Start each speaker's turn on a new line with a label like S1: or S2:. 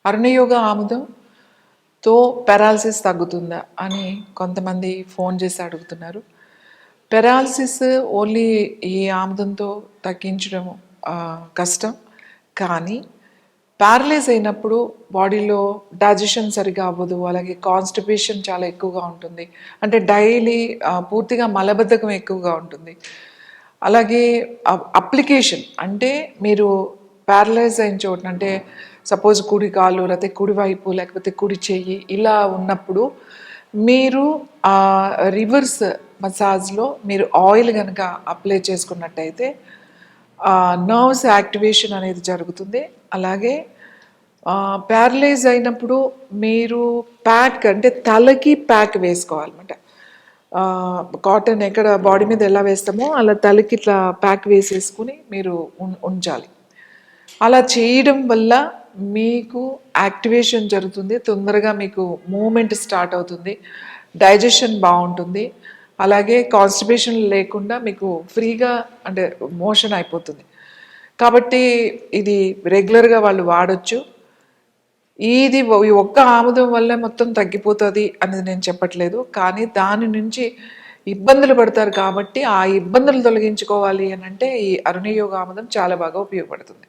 S1: అరుణయోగ ఆముదంతో paralysis తగ్గుతుందా అని కొంతమంది ఫోన్ చేసి అడుగుతున్నారు. పెరాలసిస్ ఓన్లీ ఈ ఆముదంతో తగ్గించడం కష్టం. కానీ ప్యారలైజ్ అయినప్పుడు బాడీలో డైజెషన్ సరిగా అవ్వదు, అలాగే కాన్స్టిపేషన్ చాలా ఎక్కువగా ఉంటుంది. అంటే డైలీ పూర్తిగా మలబద్ధకం ఎక్కువగా ఉంటుంది. అలాగే అప్లికేషన్ అంటే మీరు ప్యారలైజ్ అయిన చోటున, అంటే సపోజ్ కుడి కాలు లేకపోతే కుడి వైపు లేకపోతే కుడి చెయ్యి ఇలా ఉన్నప్పుడు మీరు రివర్స్ మసాజ్లో మీరు ఆయిల్ కనుక అప్లై చేసుకున్నట్టయితే నర్వ్స్ యాక్టివేషన్ అనేది జరుగుతుంది. అలాగే ప్యారలైజ్ అయినప్పుడు మీరు ప్యాక్ అంటే తలకి ప్యాక్ వేసుకోవాలన్నమాట. కాటన్ ఎక్కడ బాడీ మీద ఎలా వేస్తామో అలా తలకి ఇట్లా ప్యాక్ వేసేసుకుని మీరు ఉంచాలి. అలా చేయడం వల్ల మీకు యాక్టివేషన్ జరుగుతుంది, తొందరగా మీకు మూమెంట్ స్టార్ట్ అవుతుంది, డైజెషన్ బాగుంటుంది, అలాగే కాన్స్టిపేషన్ లేకుండా మీకు ఫ్రీగా అంటే మోషన్ అయిపోతుంది. కాబట్టి ఇది రెగ్యులర్గా వాళ్ళు వాడచ్చు. ఇది ఈ ఒక్క ఆముదం వల్ల మొత్తం తగ్గిపోతుంది అనేది నేను చెప్పట్లేదు, కానీ దాని నుంచి ఇబ్బందులు పడతారు. కాబట్టి ఆ ఇబ్బందులు తొలగించుకోవాలి అని అంటే ఈ అరుణయోగ ఆముదం చాలా బాగా ఉపయోగపడుతుంది.